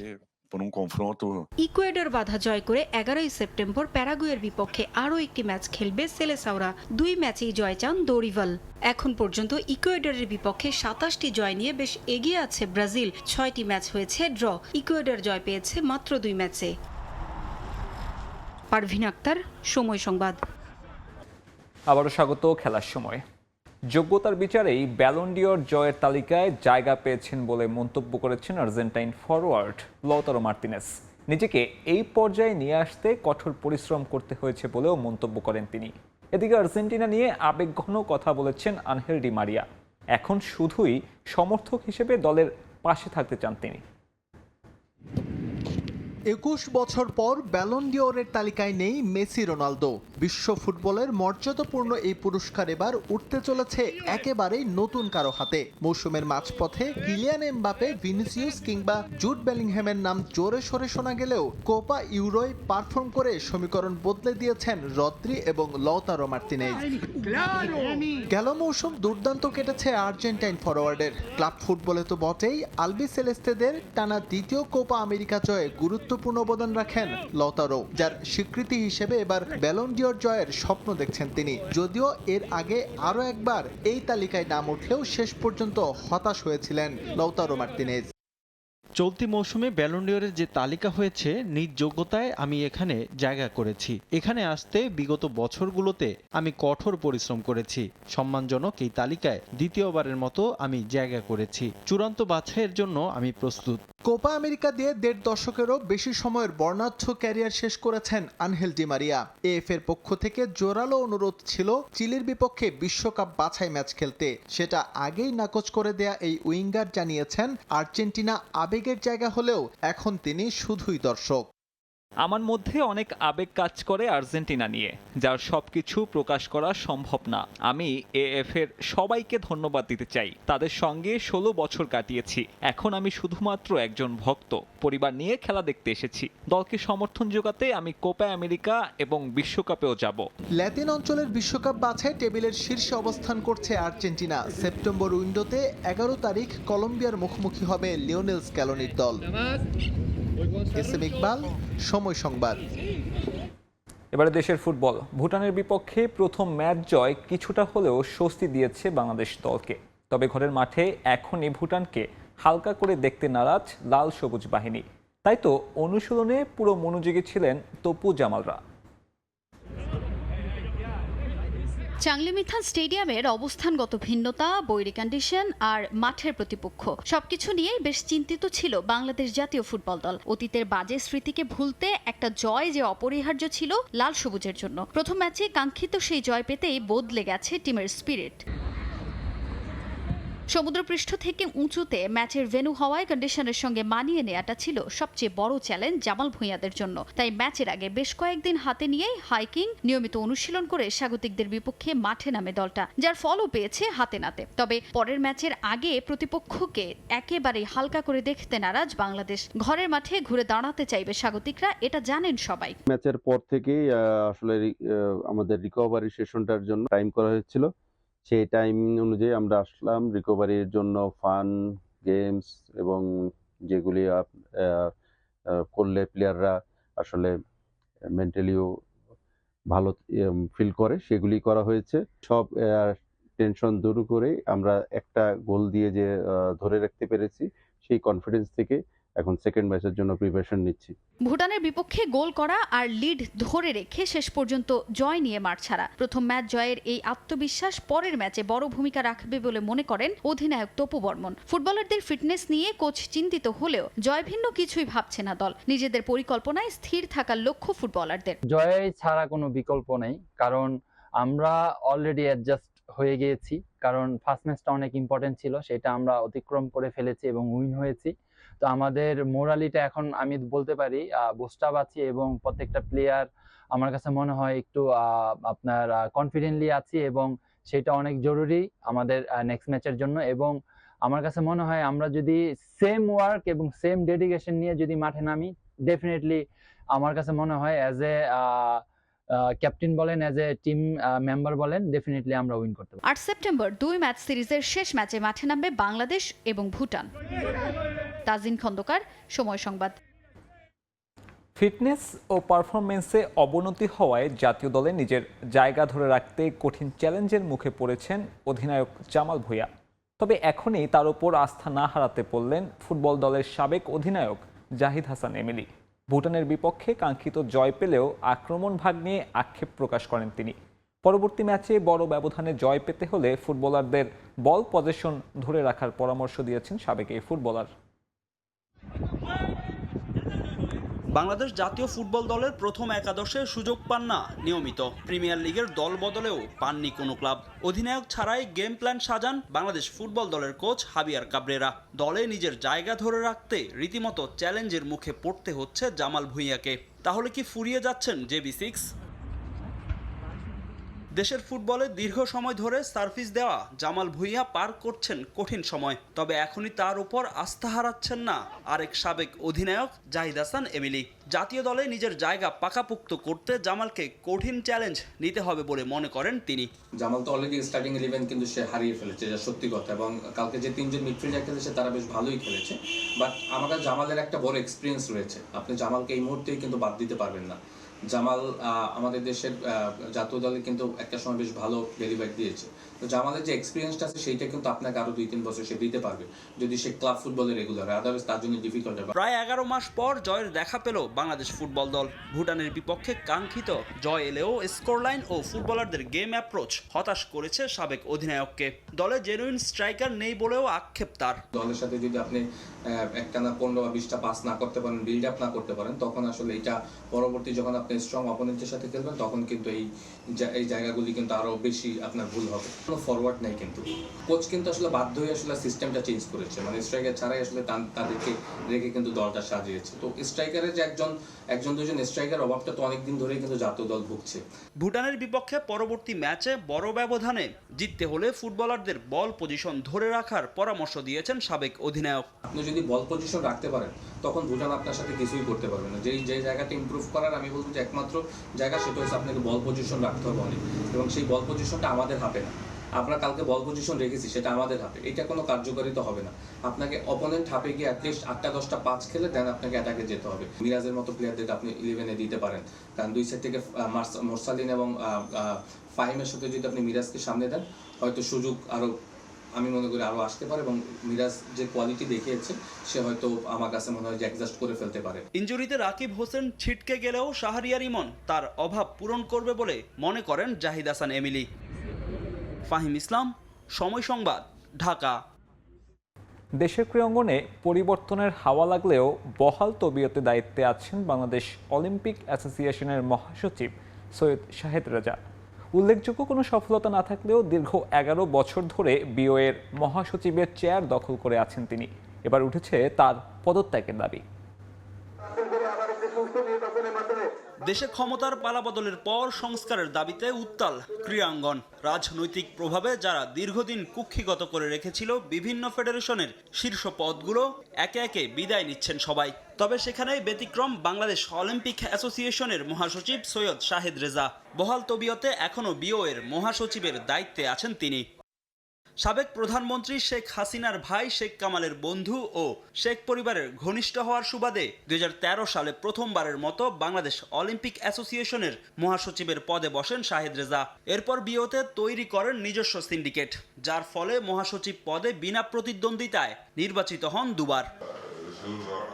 ইকুয়েডর বাধা জয় করে 11ই সেপ্টেম্বর প্যারাগুয়ের বিপক্ষে আরও একটি ম্যাচ খেলবে সেলেসাওরা। 2 ম্যাচেই জয় চান দরিভাল। এখন পর্যন্ত ইকুয়েডরের বিপক্ষে 27টি জয় নিয়ে বেশ এগিয়ে আছে ব্রাজিল। 6টি ম্যাচ হয়েছে ড্র। ইকুয়েডর জয় পেয়েছে মাত্র 2 ম্যাচে। পারভিন আক্তার, সময় সংবাদ। আবারও স্বাগত খেলার সময়। যোগ্যতার বিচারেই ব্যালন ডিওর জয়ের তালিকায় জায়গা পেয়েছেন বলে মন্তব্য করেছেন আর্জেন্টাইন ফরওয়ার্ড লৌতারো মার্তিনেজ। নিজেকে এই পর্যায়ে নিয়ে আসতে কঠোর পরিশ্রম করতে হয়েছে বলেও মন্তব্য করেন তিনি। এদিকে আর্জেন্টিনা নিয়ে আবেগঘন কথা বলেছেন আনহেল ডি মারিয়া। এখন শুধুই সমর্থক হিসেবে দলের পাশে থাকতে চান তিনি। 21 বছর পর ব্যালন ডিওরের তালিকায় নেই মেসি, রোনালদো। বিশ্ব ফুটবলের মর্যাদাপূর্ণ এই পুরস্কার এবার উঠতে চলেছে একেবারেই নতুন কারো হাতে। মৌসুমের মাঝপথে কিলিয়ান এমবাপে, ভিনিসিয়াস কিংবা জুড বেলিংহ্যামের নাম জোরে সোরে শোনা গেলেও কোপা ইউরোয় পারফর্ম করে সমীকরণ বদলে দিয়েছেন রদ্রি এবং লৌতারো মার্তিনেজ। গেল মৌসুম দুর্দান্ত কেটেছে আর্জেন্টাইন ফরওয়ার্ডের। ক্লাব ফুটবলে তো বটেই, আলবি সেলেস্তেদের টানা 2য় কোপা আমেরিকা জয়ে গুরুত্বপূর্ণ অবদান রাখেন লৌতারো, যার স্বীকৃতি হিসেবে এবার ব্যালন ডিওর জয়ের স্বপ্ন দেখছেন তিনি। যদিও এর আগে আরও একবার এই তালিকায় নাম উঠলেও শেষ পর্যন্ত হতাশ হয়েছিলেন লৌতারো মার্তিনেজ। চলতি মৌসুমে ব্যালন ডিওরের যে তালিকা হয়েছে, নিজ যোগ্যতায় আমি এখানে জায়গা করেছি। এখানে আসতে বিগত বছরগুলোতে আমি কঠোর পরিশ্রম করেছি। সম্মানজনক এই তালিকায় দ্বিতীয়বারের মতো আমি জায়গা করেছি। চূড়ান্ত বাছাইয়ের জন্য আমি প্রস্তুত। কোপা আমেরিকা দিয়ে 1.5 দশকেরও বেশি সময়ের বর্ণাঢ্য ক্যারিয়ার শেষ করেছেন আনহেল ডি মারিয়া। এএফ এর পক্ষ থেকে জোরালো অনুরোধ ছিল চিলির বিপক্ষে বিশ্বকাপ বাছাই ম্যাচ খেলতে। সেটা আগেই নাকচ করে দেয়া এই উইঙ্গার জানিয়েছেন, আর্জেন্টিনা আবেগের জায়গা হলেও এখন তিনি শুধুই দর্শক। আমার মধ্যে অনেক আবেগ কাজ করে আর্জেন্টিনা নিয়ে, যার সবকিছু প্রকাশ করা সম্ভব না। আমি এএফ এর সবাইকে ধন্যবাদ দিতে চাই। তাদের সঙ্গে 16 বছর কাটিয়েছি। এখন আমি শুধুমাত্র একজন ভক্ত। পরিবার নিয়ে খেলা দেখতে এসেছি। দলকে সমর্থন যোগাতে আমি কোপা আমেরিকা এবং বিশ্বকাপেও যাব। ল্যাতিন অঞ্চলের বিশ্বকাপ বাছাই টেবিলের শীর্ষে অবস্থান করছে আর্জেন্টিনা। সেপ্টেম্বর উইন্ডোতে 11 তারিখ কলম্বিয়ার মুখোমুখি হবে লিওনেল স্ক্যালোনির দল। এসএম ইকবাল, সময় সংবাদ। এবারে দেশের ফুটবল। ভুটানের বিপক্ষে প্রথম ম্যাচ জয় কিছুটা হলেও স্বস্তি দিয়েছে বাংলাদেশ দলকে। তবে ঘরের মাঠে এখনই ভুটানকে হালকা করে দেখতে নারাজ লাল সবুজ বাহিনী। তাই তো অনুশীলনে পুরো মনোযোগী ছিলেন তপু জামালরা। চাংলিমিথান স্টেডিয়ামের অবস্থানগত ভিন্নতা, বৈরী কন্ডিশন আর মাঠের প্রতিপক্ষ সবকিছু নিয়েই বেশ চিন্তিত ছিল বাংলাদেশ জাতীয় ফুটবল দল। অতীতের বাজে স্মৃতিকে ভুলতে একটা জয় যে অপরিহার্য ছিল লাল সবুজের জন্য। প্রথম ম্যাচে কাঙ্ক্ষিত সেই জয় পেতেই বদলে গেছে টিমের স্পিরিট। সমুদ্রপৃষ্ঠ থেকে উঁচুতে ম্যাচের ভেন্যু হওয়ায় কন্ডিশনের সঙ্গে মানিয়ে নেওয়াটা ছিল সবচেয়ে বড় চ্যালেঞ্জ জামাল ভূঁইয়াদের জন্য। তাই ম্যাচের আগে বেশ কয়েকদিন হাতে নিয়েই হাইকিং, নিয়মিত অনুশীলন করে স্বাগতিকদের বিপক্ষে মাঠে নামে দলটা, যার ফলও পেয়েছে হাতে নাতে। তবে পরের ম্যাচের আগে প্রতিপক্ষকে একেবারেই হালকা করে দেখতে নারাজ বাংলাদেশ। ঘরের মাঠে ঘুরে দাঁড়াতে চাইবে স্বাগতিকরা, এটা জানেন সবাই। ম্যাচের পর থেকেই আসলে আমাদের রিকভারি সেশনটার জন্য টাইম করা হয়েছিল। সেই টাইম অনুযায়ী আমরা আসলাম রিকভারির জন্য, ফান গেমস এবং যেগুলি করলে প্লেয়াররা আসলে মেন্টালিও ভালো ফিল করে, সেগুলি করা হয়েছে। সব টেনশন দূর করে আমরা একটা গোল দিয়ে যে ধরে রাখতে পেরেছি, সেই কনফিডেন্স থেকে এখন সেকেন্ড ম্যাচের জন্য প্রিপারেশন নিচ্ছি। ভুটানের বিপক্ষে গোল করা আর লিড ধরে রেখে শেষ পর্যন্ত জয় নিয়ে মাঠ ছাড়া প্রথম ম্যাচ জয়ের এই আত্মবিশ্বাস পরের ম্যাচে বড় ভূমিকা রাখবে বলে মনে করেন অধিনায়ক তপু বর্মন। ফুটবলারদের ফিটনেস নিয়ে কোচ চিন্তিত হলেও জয়ভিন্ন কিছুই ভাবছে না দল। নিজেদের পরিকল্পনায় স্থির থাকার লক্ষ্য ফুটবলারদের। জয় ছাড়া কোনো বিকল্প নেই, কারণ আমরা অলরেডি অ্যাডজাস্ট হয়ে গিয়েছি। কারণ ফার্স্ট ম্যাচটা অনেক ইম্পর্টেন্ট ছিল, সেটা আমরা অতিক্রম করে ফেলেছি এবং উইন হয়েছি। তো আমাদের মোরালিটা এখন আমি বলতে পারি বুস্টাপ আছে এবং প্রত্যেকটা প্লেয়ার আমার কাছে মনে হয় একটু আপনার কনফিডেন্টলি আছি এবং সেটা অনেক জরুরি আমাদের নেক্সট ম্যাচের জন্য। এবং আমার কাছে মনে হয় আমরা যদি সেম ওয়ার্ক এবং সেম ডেডিকেশন নিয়ে যদি মাঠে নামি, ডেফিনেটলি আমার কাছে মনে হয় অ্যাজ এ ক্যাপ্টেন বলেন, অ্যাজ এ টিম মেম্বার বলেন, ডেফিনেটলি আমরা উইন করতে পারব। 8 সেপ্টেম্বর 2 ম্যাচ সিরিজের শেষ ম্যাচে মাঠে নামবে বাংলাদেশ এবং ভুটান। তাজিন খন্দকার, সময় সংবাদ। ফিটনেস ও পারফরমেন্সে অবনতি হওয়ায় জাতীয় দলে নিজের জায়গা ধরে রাখতে কঠিন চ্যালেঞ্জের মুখে পড়েছেন অধিনায়ক জামাল ভূঁইয়া। তবে এখনই তার উপর আস্থা না হারাতে বললেন ফুটবল দলের সাবেক অধিনায়ক জাহিদ হাসান এমিলি। ভুটানের বিপক্ষে কাঙ্ক্ষিত জয় পেলেও আক্রমণ ভাগ নিয়ে আক্ষেপ প্রকাশ করেন তিনি। পরবর্তী ম্যাচে বড় ব্যবধানে জয় পেতে হলে ফুটবলারদের বল পজিশন ধরে রাখার পরামর্শ দিয়েছেন সাবেক এই ফুটবলার। বাংলাদেশ জাতীয় ফুটবল দলের প্রথম একাদশে সুযোগ পান না নিয়মিত। প্রিমিয়ার লিগের দল বদলেও পাননি কোনো ক্লাব। অধিনায়ক ছাড়াই গেম প্ল্যান সাজান বাংলাদেশ ফুটবল দলের কোচ হাবিয়ার কাবরেরা। দলে নিজের জায়গা ধরে রাখতে রীতিমতো চ্যালেঞ্জের মুখে পড়তে হচ্ছে জামাল ভূঁইয়াকে। তাহলে কি ফুরিয়ে যাচ্ছেন JB6? দেশের ফুটবলে দীর্ঘ সময় ধরে সার্ভিস দেওয়া জামাল ভূঁইয়া পার করছেন কঠিন সময়। তবে এখনই তার উপর আস্থা হারাচ্ছেন না আরেক সাবেক অধিনায়ক জাহিদ হাসান এমিলি। জাতীয় দলে নিজের জায়গা পাকাপোক্ত করতে জামালকে কঠিন চ্যালেঞ্জ নিতে হবে বলে মনে করেন তিনি। জামাল তো অলরেডি স্টার্টিং 11 কিন্তু সে হারিয়ে ফেলেছে, যা সত্যি কথা। এবং কালকে যে তিনজন মিডফিল্ডার খেলেছে তারা বেশ ভালোই খেলেছে, বাট আমার কাছে জামালের একটা বড় এক্সপিরিয়েন্স রয়েছে। আপনি জামালকে এই মুহূর্তেই কিন্তু বাদ দিতে পারবেন না। জামাল আমাদের দেশের জাতীয় দলে কিন্তু একটা সময় বেশ ভালো ডেলিভারি দিয়েছে। তো জামালের যে এক্সপিরিয়েন্সটা আছে সেইটা কিন্তু আপনাকে আরো 2-3 বছর সে দিতে পারবে যদি সে ক্লাব ফুটবলে রেগুলার হয়, আদারওয়াইজ তার জন্য ডিফিকাল্ট হবে। প্রায় 11 মাস পর জয়ের দেখা পেল বাংলাদেশ ফুটবল দল। ভুটানের বিপক্ষে কাঙ্ক্ষিত জয় এলেও স্কোর লাইন ও ফুটবলারদের গেম অ্যাপ্রোচ হতাশ করেছে সাবেক অধিনায়ককে। দলে জেনুইন স্ট্রাইকার নেই বলেও আক্ষেপ তার। দলের সাথে যদি আপনি একটানা 15 বা 20টা পাস না করতে পারেন, বিল্ড আপ না করতে পারেন, তখন আসলে এটা পরবর্তী যখন আপনি স্ট্রং অপোনেন্টের সাথে খেলবেন তখন কিন্তু এই জায়গাগুলি কিন্তু আরো বেশি আপনার ভুল হবে। কোনো ফরওয়ার্ড নাই, কিন্তু কোচ কিন্তু আসলে বাধ্য হয়ে আসলে সিস্টেমটা চেঞ্জ করেছে। মানে স্ট্রাইকার ছাড়াই আসলে তাদেরকে রেখে কিন্তু দলটা সাজিয়েছে। তো স্ট্রাইকারের যে একজন দুজন স্ট্রাইকার অভাবটা তো অনেকদিন ধরেই কিন্তু জাতীয় দল ভুগছে। ভুটানের বিপক্ষে পরবর্তী ম্যাচে বড় ব্যবধানে জিততে হলে ফুটবলারদের বল পজিশন ধরে রাখার পরামর্শ দিয়েছেন সাবেক অধিনায়ক। আপনি যদি বল পজিশন রাখতে পারেন তখন ভুটান আপনার সাথে কিছুই করতে পারবে না। যে জায়গাটা ইমপ্রুভ করার আমি বলবো যে একমাত্র জায়গা সেটা হচ্ছে আপনাকে বল পজিশন রাখতে হবে অনেক, এবং সেই বল পজিশনটা আমাদের হাতে না। আমরা কালকে বল পজিশন রেখেছি, সেটা আমাদের হাতে, এটা কোনো কার্যকারিতা হবে না। আপনাকে অপোনেন্ট হাতে গিয়ে অ্যাটলিস্ট 8টা-10টা পাঁচ খেলে দেন আপনাকে অ্যাটাকে যেতে হবে। মিরাজের মতো প্লেয়ারদেরকে আপনি 11-এ দিতে পারেন, কারণ দুই সাইড থেকে মোরসালিন এবং ফাহিমের সাথে যদি আপনি মিরাজকে সামনে দেন, হয়তো সুযোগ আরও আমি মনে করি আরও আসতে পারে, এবং মিরাজ যে কোয়ালিটি দেখিয়েছে সে হয়তো আমার কাছে মনে হয় যে অ্যাডজাস্ট করে ফেলতে পারে। ইনজুরিতে রাকিব হোসেন ছিটকে গেলেও শাহরিয়ার ইমন তার অভাব পূরণ করবে বলে মনে করেন জাহিদ হাসান এমিলি। ফাহিম ইসলাম, সময় সংবাদ, ঢাকা। দেশের ক্রীড়াঙ্গনে পরিবর্তনের হাওয়া লাগলেও বহাল তবিয়তে দায়িত্বে আছেন বাংলাদেশ অলিম্পিক অ্যাসোসিয়েশনের মহাসচিব সৈয়দ শাহেদ রেজা। উল্লেখযোগ্য কোনো সফলতা না থাকলেও দীর্ঘ 11 বছর ধরে বিওএর মহাসচিবের চেয়ার দখল করে আছেন তিনি। এবার উঠেছে তার পদত্যাগের দাবি। দেশে ক্ষমতার পালাবদলের পর সংস্কারের দাবিতে উত্তাল ক্রীড়াঙ্গন। রাজনৈতিক প্রভাবে যারা দীর্ঘদিন কুক্ষিগত করে রেখেছিল বিভিন্ন ফেডারেশনের শীর্ষ পদগুলো, একে একে বিদায় নিচ্ছেন সবাই। তবে সেখানেই ব্যতিক্রম বাংলাদেশ অলিম্পিক অ্যাসোসিয়েশনের মহাসচিব সৈয়দ শাহেদ রেজা। বহাল তবিয়তে এখনও বিওএর মহাসচিবের দায়িত্বে আছেন তিনি। সাবেক প্রধানমন্ত্রী শেখ হাসিনার ভাই শেখ কামালের বন্ধু ও শেখ পরিবারের ঘনিষ্ঠ হওয়ার সুবাদে 2013 সালে প্রথমবারের মতো বাংলাদেশ অলিম্পিক অ্যাসোসিয়েশনের মহাসচিবের পদে বসেন শাহেদ রেজা। এরপর বিওতে তৈরি করেন নিজস্ব সিন্ডিকেট, যার ফলে মহাসচিব পদে বিনা প্রতিদ্বন্দ্বিতায় নির্বাচিত হন দুবার।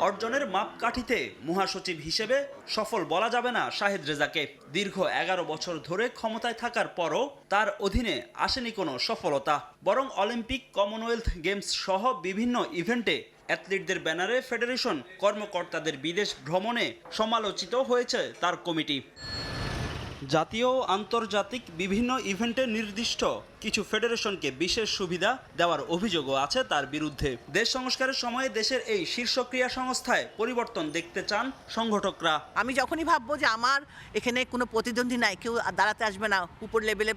অর্জনের মাপকাঠিতে মহাসচিব হিসেবে সফল বলা যাবে না শাহেদ রেজাকে। দীর্ঘ 11 বছর ধরে ক্ষমতায় থাকার পরও তার অধীনে আসেনি কোনো সফলতা, বরং অলিম্পিক, কমনওয়েলথ গেমস সহ বিভিন্ন ইভেন্টে অ্যাথলিটদের ব্যানারে ফেডারেশন কর্মকর্তাদের বিদেশ ভ্রমণে সমালোচিত হয়েছে তার কমিটি। জাতীয় ও আন্তর্জাতিক বিভিন্ন ইভেন্টে নির্দিষ্ট কিছু ফেডারেশনকে বিশেষ সুবিধা দেওয়ার অভিযোগও আছে তার বিরুদ্ধে। দেশ সংস্কারের সময়ে দেশের এই শীর্ষ ক্রীড়া সংস্থায় পরিবর্তন দেখতে চান সংগঠকরা। আমি যখনই ভাববো যে আমার এখানে কোনো প্রতিদ্বন্দ্বী নাই, কেউ দাঁড়াতে আসবে না, উপর লেভেলে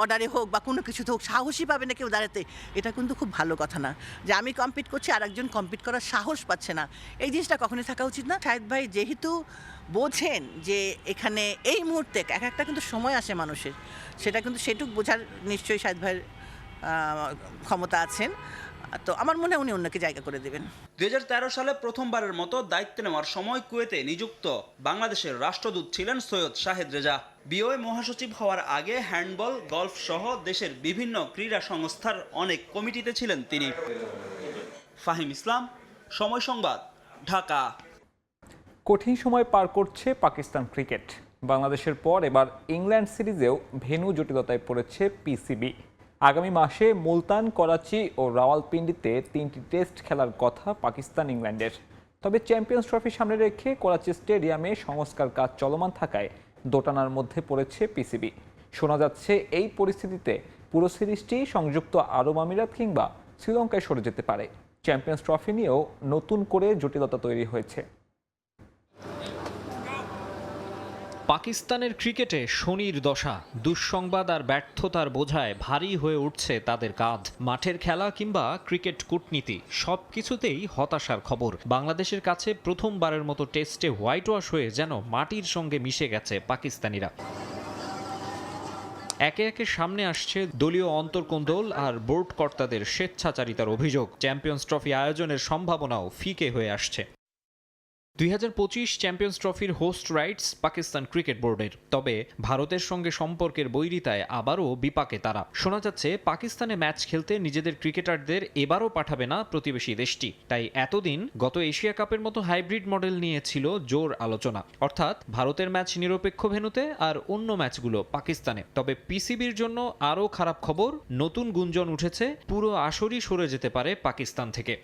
অর্ডারে হোক বা কোনো কিছুতে হোক সাহসী পাবে না কেউ দাঁড়াতে, এটা কিন্তু খুব ভালো কথা না। যে আমি কম্পিট করছি আর একজন কম্পিট করার সাহস পাচ্ছে না, এই জিনিসটা কখনোই থাকা উচিত না। শাহেদ ভাই যেহেতু বোঝেন যে এখানে এই মুহূর্তে এক একটা কিন্তু সময় আসে মানুষের, সেটা কিন্তু সেটুক বোঝার নিশ্চয়ই শাহেদ ভাইয়ের ক্ষমতা আছেন। তো আমার মনে হয় উনি অন্যকে জায়গা করে দেবেন। 2013 সালে প্রথমবারের মতো দায়িত্ব নেওয়ার সময় কুয়েতে নিযুক্ত বাংলাদেশের রাষ্ট্রদূত ছিলেন সৈয়দ শাহেদ রেজা। বিওএ মহাসচিব হওয়ার আগে হ্যান্ডবল, গলফ সহ দেশের বিভিন্ন ক্রীড়া সংস্থার অনেক কমিটিতে ছিলেন তিনি। ফাহিম ইসলাম, সময় সংবাদ, ঢাকা। কঠিন সময় পার করছে পাকিস্তান ক্রিকেট। বাংলাদেশের পর এবার ইংল্যান্ড সিরিজেও ভেন্যু জটিলতায় পড়েছে পিসিবি। আগামী মাসে মুলতান, করাচি ও রাওয়ালপিন্ডিতে 3টি টেস্ট খেলার কথা পাকিস্তান ইংল্যান্ডের। তবে চ্যাম্পিয়ন্স ট্রফি সামনে রেখে করাচি স্টেডিয়ামে সংস্কার কাজ চলমান থাকায় দোটানার মধ্যে পড়েছে পিসিবি। শোনা যাচ্ছে এই পরিস্থিতিতে পুরো সিরিজটি সংযুক্ত আরব আমিরাত কিংবা শ্রীলঙ্কায় সরে যেতে পারে। চ্যাম্পিয়ন্স ট্রফি নিয়েও নতুন করে জটিলতা তৈরি হয়েছে। পাকিস্তানের ক্রিকেটে শনির দশা, দুঃসংবাদ আর ব্যর্থতার বোঝায় ভারী হয়ে উঠছে তাদের কাঁধ। মাঠের খেলা কিংবা ক্রিকেট কূটনীতি সবকিছুতেই হতাশার খবর। বাংলাদেশের কাছে প্রথমবারের মতো টেস্টে হোয়াইট ওয়াশ হয়ে যেন মাটির সঙ্গে মিশে গেছে পাকিস্তানিরা। একে একে সামনে আসছে দলীয় অন্তর্কোন্দল আর বোর্ড কর্তাদের স্বেচ্ছাচারিতার অভিযোগ। চ্যাম্পিয়ন্স ট্রফি আয়োজনের সম্ভাবনাও ফিকে হয়ে আসছে। 2025 চ্যাম্পিয়ন্স ট্রফির হোস্ট রাইটস পাকিস্তান ক্রিকেট বোর্ডের। তবে ভারতের সঙ্গে সম্পর্কের বৈরিতায় আবারও বিপাকে তারা। শোনা যাচ্ছে পাকিস্তানে ম্যাচ খেলতে নিজেদের ক্রিকেটারদের এবারও পাঠাবে না প্রতিবেশী দেশটি। তাই এতদিন গত এশিয়া কাপের মতো হাইব্রিড মডেল নিয়ে ছিল জোর আলোচনা, অর্থাৎ ভারতের ম্যাচ নিরপেক্ষ ভেন্যুতে আর অন্য ম্যাচগুলো পাকিস্তানে। তবে পিসিবির জন্য আরও খারাপ খবর, নতুন গুঞ্জন উঠেছে পুরো আসরই সরে যেতে পারে পাকিস্তান থেকে।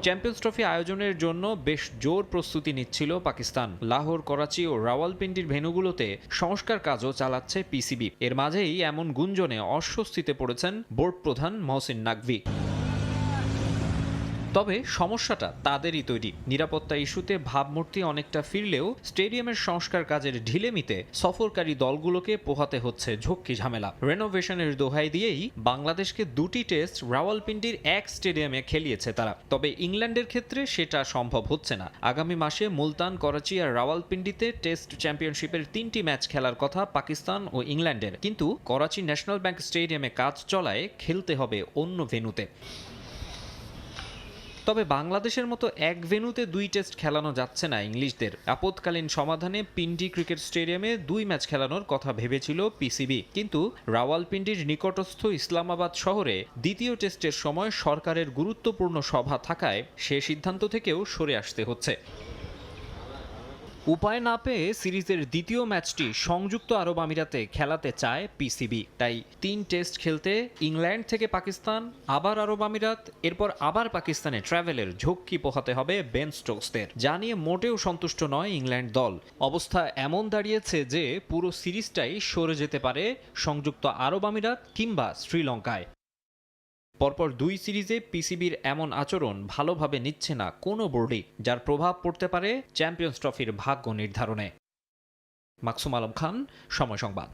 চ্যাম্পিয়ন্স ট্রফি আয়োজনের জন্য বেশ জোর প্রস্তুতি নিচ্ছিল পাকিস্তান। লাহোর, করাচি ও রাওয়ালপিন্ডির ভেন্যুগুলোতে সংস্কার কাজও চালাচ্ছে পিসিবি। এর মাঝেই এমন গুঞ্জনে অস্বস্তিতে পড়েছেন বোর্ড প্রধান মহসিন নাকভি। তবে সমস্যাটা তাদেরই তৈরি। নিরাপত্তা ইস্যুতে ভাবমূর্তি অনেকটা ফিরলেও স্টেডিয়ামের সংস্কার কাজের ঢিলেমিতে সফরকারী দলগুলোকে পোহাতে হচ্ছে ঝক্কি ঝামেলা। রেনোভেশনের দোহাই দিয়েই বাংলাদেশকে 2টি টেস্ট রাওয়ালপিন্ডির এক স্টেডিয়ামে খেলিয়েছে তারা। তবে ইংল্যান্ডের ক্ষেত্রে সেটা সম্ভব হচ্ছে না। আগামী মাসে মুলতান, করাচি আর রাওয়ালপিন্ডিতে টেস্ট চ্যাম্পিয়নশিপের 3টি ম্যাচ খেলার কথা পাকিস্তান ও ইংল্যান্ডের, কিন্তু করাচি ন্যাশনাল ব্যাংক স্টেডিয়ামে কাজ চলায় খেলতে হবে অন্য ভেন্যুতে। তবে বাংলাদেশের মতো এক ভেন্যুতে 2 টেস্ট খেলানো যাচ্ছে না ইংলিশদের। আপৎকালীন সমাধানে পিন্ডি ক্রিকেট স্টেডিয়ামে 2 ম্যাচ খেলানোর কথা ভেবেছিল পিসিবি, কিন্তু রাওয়ালপিন্ডির নিকটস্থ ইসলামাবাদ শহরে দ্বিতীয় টেস্টের সময় সরকারের গুরুত্বপূর্ণ সভা থাকায় সে সিদ্ধান্ত থেকেও সরে আসতে হচ্ছে। উপায় না পেয়ে সিরিজের দ্বিতীয় ম্যাচটি সংযুক্ত আরব আমিরাতে খেলাতে চায় পিসিবি। তাই 3 টেস্ট খেলতে ইংল্যান্ড থেকে পাকিস্তান, আবার আরব আমিরাত, এরপর আবার পাকিস্তানে ট্রাভেলের ঝক্কি পোহাতে হবে বেন স্টোকসদের। যা নিয়ে মোটেও সন্তুষ্ট নয় ইংল্যান্ড দল। অবস্থা এমন দাঁড়িয়েছে যে পুরো সিরিজটাই সরে যেতে পারে সংযুক্ত আরব আমিরাত কিংবা শ্রীলঙ্কায়। পরপর 2 সিরিজে পিসিবির এমন আচরণ ভালোভাবে নিচ্ছে না কোনো বোর্ডই, যার প্রভাব পড়তে পারে চ্যাম্পিয়ন্স ট্রফির ভাগ্য নির্ধারণে। মাকসুম আলম খান, সময় সংবাদ।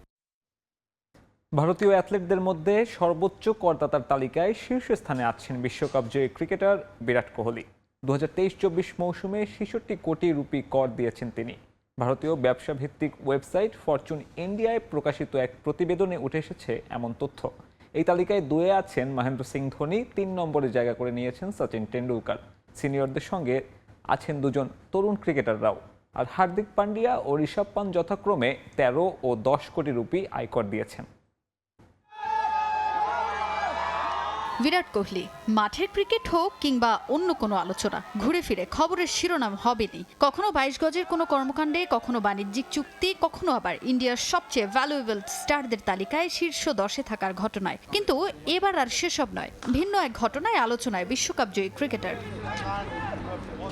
ভারতীয় অ্যাথলেটদের মধ্যে সর্বোচ্চ করদাতার তালিকায় শীর্ষস্থানে আছেন বিশ্বকাপ জয়ী ক্রিকেটার বিরাট কোহলি। 2023-24 মৌসুমে 66 কোটি রুপি কর দিয়েছেন তিনি। ভারতীয় ব্যবসা ভিত্তিক ওয়েবসাইট ফরচুন ইন্ডিয়ায় প্রকাশিত এক প্রতিবেদনে উঠে এসেছে এমন তথ্য। এই তালিকায় 2-এ আছেন মহেন্দ্র সিং ধোনি, 3 নম্বরে জায়গা করে নিয়েছেন সচিন টেন্ডুলকার। সিনিয়রদের সঙ্গে আছেন 2জন তরুণ ক্রিকেটাররাও। আর হার্দিক পান্ডিয়া ও ঋষভ পান্ত যথাক্রমে 13 ও 10 কোটি রুপি আয়কর দিয়েছেন। বিরাট কোহলি মাঠের ক্রিকেট হোক কিংবা অন্য কোনো আলোচনা, ঘুরে ফিরে খবরের শিরোনাম হবেনি। কখনো 22 গজের কোনো কর্মকাণ্ডে, কখনো বাণিজ্যিক চুক্তি, কখনো আবার ইন্ডিয়ার সবচেয়ে ভ্যালুয়েবল স্টারদের তালিকায় শীর্ষ 10-এ থাকার ঘটনায়। কিন্তু এবার আর সেসব নয়, ভিন্ন এক ঘটনায় আলোচনায় বিশ্বকাপ জয়ী ক্রিকেটার।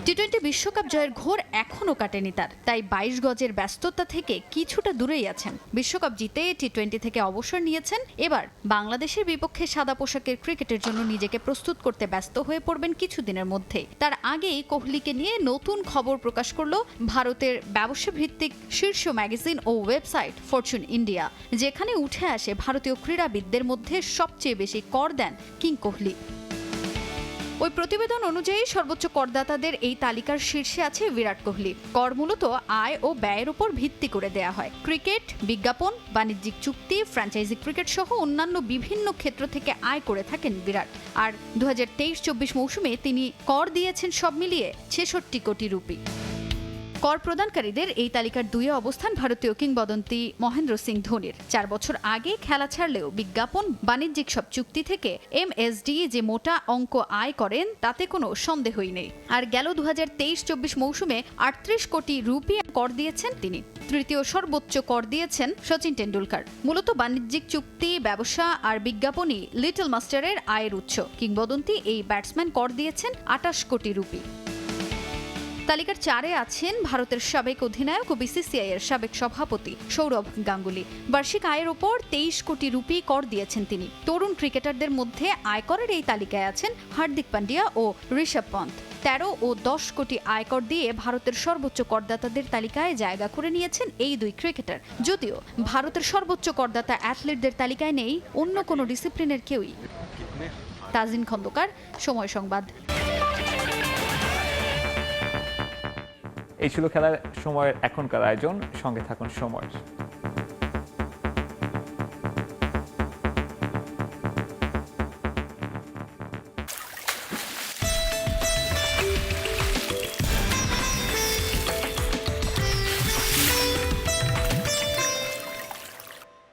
টি-20 বিশ্বকাপ জয়ের ঘোর এখনও কাটেনি তার, তাই 22 গজের ব্যস্ততা থেকে কিছুটা দূরেই আছেন। বিশ্বকাপ জিতে টি-20 থেকে অবসর নিয়েছেন। এবার বাংলাদেশের বিপক্ষে সাদা পোশাকের ক্রিকেটের জন্য নিজেকে প্রস্তুত করতে ব্যস্ত হয়ে পড়বেন কিছুদিনের মধ্যেই। তার আগেই কোহলিকে নিয়ে নতুন খবর প্রকাশ করল ভারতের ব্যবসা ভিত্তিক শীর্ষ ম্যাগাজিন ও ওয়েবসাইট ফরচুন ইন্ডিয়া, যেখানে উঠে আসে ভারতীয় ক্রীড়াবিদদের মধ্যে সবচেয়ে বেশি কর দেন কিং কোহলি। ওই প্রতিবেদন অনুযায়ী সর্বোচ্চ করদাতাদের এই তালিকার শীর্ষে আছে বিরাট কোহলি। কর মূলত আয় ও ব্যয়ের উপর ভিত্তি করে দেয়া হয়। ক্রিকেট, বিজ্ঞাপন, বাণিজ্যিক চুক্তি, ফ্র্যাঞ্চাইজি ক্রিকেট সহ অন্যান্য বিভিন্ন ক্ষেত্র থেকে আয় করে থাকেন বিরাট। আর 2023-24 মৌসুমে তিনি কর দিয়েছেন সব মিলিয়ে 66 কোটি রুপি। কর প্রদানকারীদের এই তালিকার 2-এ অবস্থান ভারতীয় কিংবদন্তি মহেন্দ্র সিং ধোনির। 4 বছর আগে খেলা ছাড়লেও বিজ্ঞাপন, বাণিজ্যিক সব চুক্তি থেকে এমএসডি যে মোটা অঙ্ক আয় করেন তাতে কোনো সন্দেহই নেই। আর গেল 2023-24 মৌসুমে 38 কোটি রুপি কর দিয়েছেন তিনি। তৃতীয় সর্বোচ্চ কর দিয়েছেন সচিন টেন্ডুলকার। মূলত বাণিজ্যিক চুক্তি, ব্যবসা আর বিজ্ঞাপনই লিটল মাস্টারের আয়ের উৎস। কিংবদন্তি এই ব্যাটসম্যান কর দিয়েছেন 28 কোটি রুপি। তালিকার 4-এ আছেন ভারতের সাবেক অধিনায়ক ও বিসিসিআই এর সাবেক সভাপতি সৌরভ গাঙ্গুলি। বার্ষিক আয়ের ওপর 23 কোটি রুপি কর দিয়েছেন তিনি। তরুণ ক্রিকেটারদের মধ্যে আয়করের এই তালিকায় আছেন হার্দিক পান্ডিয়া ও ঋষভ পন্ত। 13 ও 10 কোটি আয়কর দিয়ে ভারতের সর্বোচ্চ করদাতাদের তালিকায় জায়গা করে নিয়েছেন এই 2 ক্রিকেটার। যদিও ভারতের সর্বোচ্চ করদাতা অ্যাথলেটদের তালিকায় নেই অন্য কোনো ডিসিপ্লিনের কেউই। তাজিন খন্দকার, সময় সংবাদ। এই ছিল খেলার সময়ের এখনকার আয়োজন। সঙ্গে থাকুন সময়।